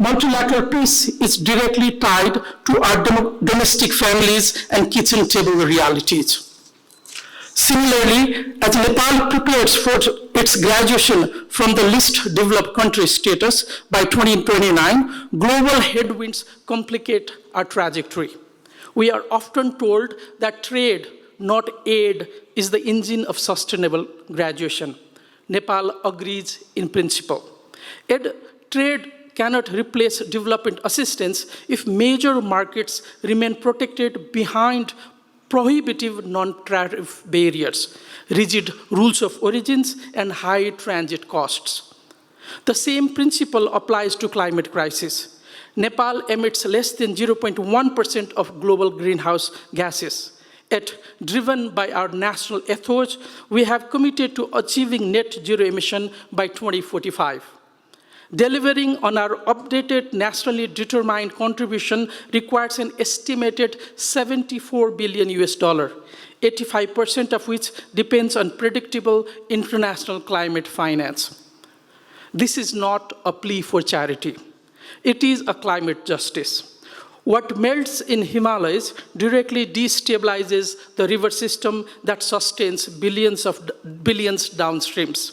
Multilateral peace is directly tied to our domestic families and kitchen table realities. Similarly, as Nepal prepares for its graduation from the least developed country status by 2029, global headwinds complicate our trajectory. We are often told that trade, not aid, is the engine of sustainable graduation. Nepal agrees in principle. Trade cannot replace development assistance if major markets remain protected behind prohibitive non-tariff barriers, rigid rules of origins, and high transit costs. The same principle applies to climate crisis. Nepal emits less than 0.1% of global greenhouse gases. Yet, driven by our national ethos, we have committed to achieving net zero emission by 2045. Delivering on our updated nationally determined contribution requires an estimated $74 billion, 85% of which depends on predictable international climate finance. This is not a plea for charity. It is a climate justice. What melts in Himalayas directly destabilizes the river system that sustains billions downstreams.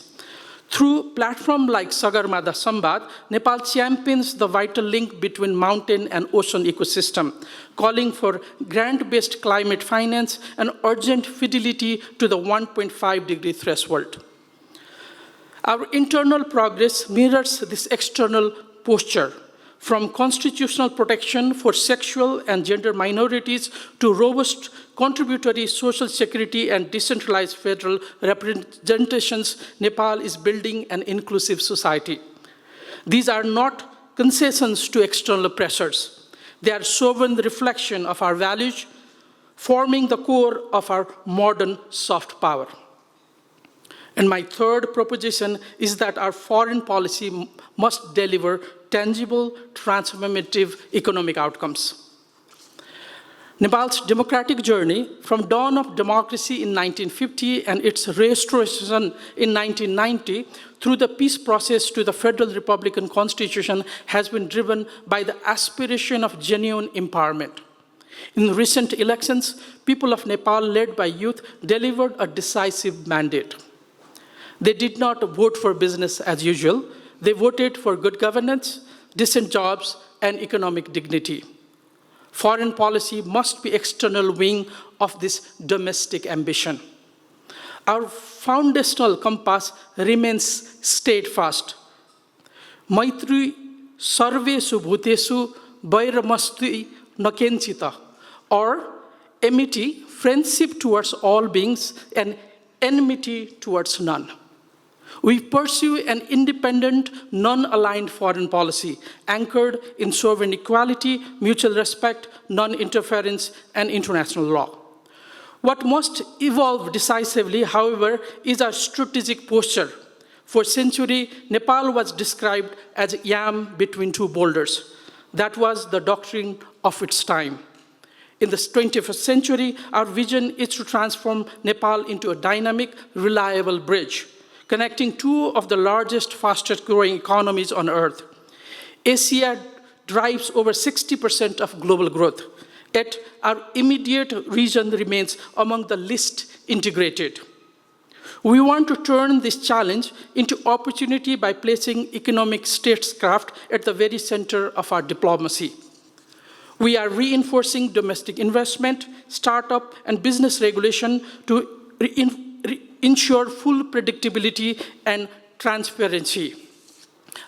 Through platforms like Sagarmada Samvad, Nepal champions the vital link between mountain and ocean ecosystem, calling for grant-based climate finance and urgent fidelity to the 1.5-degree threshold. Our internal progress mirrors this external posture, from constitutional protection for sexual and gender minorities to robust contributory social security and decentralized federal representations. Nepal is building an inclusive society. These are not concessions to external pressures. They are sovereign reflection of our values, forming the core of our modern soft power. And my third proposition is that our foreign policy must deliver tangible, transformative economic outcomes. Nepal's democratic journey, from dawn of democracy in 1950 and its restoration in 1990, through the peace process to the Federal Republican Constitution, has been driven by the aspiration of genuine empowerment. In recent elections, people of Nepal, led by youth, delivered a decisive mandate. They did not vote for business as usual. They voted for good governance, decent jobs, and economic dignity. Foreign policy must be external wing of this domestic ambition. Our foundational compass remains steadfast. Maitri sarvesu bhutesu vairamastu nakenchita, or amity, friendship towards all beings, and enmity towards none. We pursue an independent, non-aligned foreign policy anchored in sovereign equality, mutual respect, non-interference, and international law. What must evolve decisively, however, is our strategic posture. For centuries, Nepal was described as a yam between two boulders. That was the doctrine of its time. In the 21st century, our vision is to transform Nepal into a dynamic, reliable bridge, connecting two of the largest, fastest-growing economies on Earth. Asia drives over 60% of global growth, yet our immediate region remains among the least integrated. We want to turn this challenge into opportunity by placing economic statecraft at the very center of our diplomacy. We are reinforcing domestic investment, startup, and business regulation to ensure full predictability and transparency.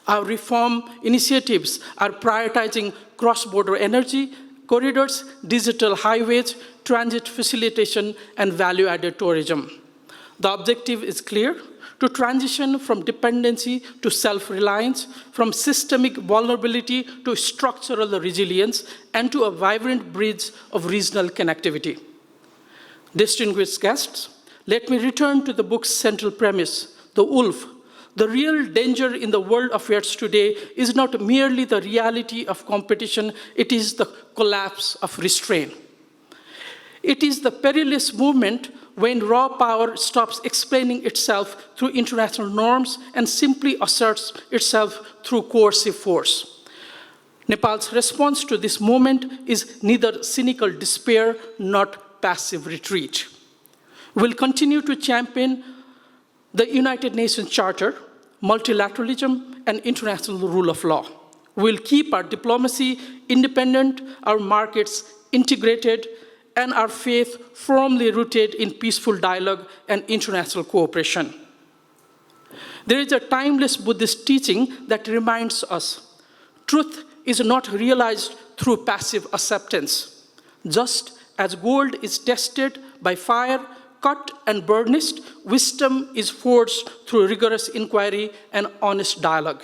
Our reform initiatives are prioritizing cross-border energy corridors, digital highways, transit facilitation, and value-added tourism. The objective is clear: to transition from dependency to self-reliance, from systemic vulnerability to structural resilience, and to a vibrant bridge of regional connectivity. Distinguished guests, let me return to the book's central premise, the wolf. The real danger in the world affairs today is not merely the reality of competition, it is the collapse of restraint. It is the perilous movement when raw power stops explaining itself through international norms and simply asserts itself through coercive force. Nepal's response to this moment is neither cynical despair nor passive retreat. We'll continue to champion the United Nations Charter, multilateralism, and international rule of law. We'll keep our diplomacy independent, our markets integrated, and our faith firmly rooted in peaceful dialogue and international cooperation. There is a timeless Buddhist teaching that reminds us truth is not realized through passive acceptance. Just as gold is tested by fire, cut and burnished, wisdom is forged through rigorous inquiry and honest dialogue.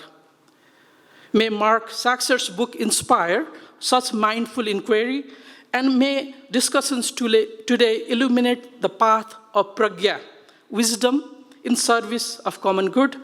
May Mark Saxer's book inspire such mindful inquiry, and may discussions today illuminate the path of pragya, wisdom in service of common good.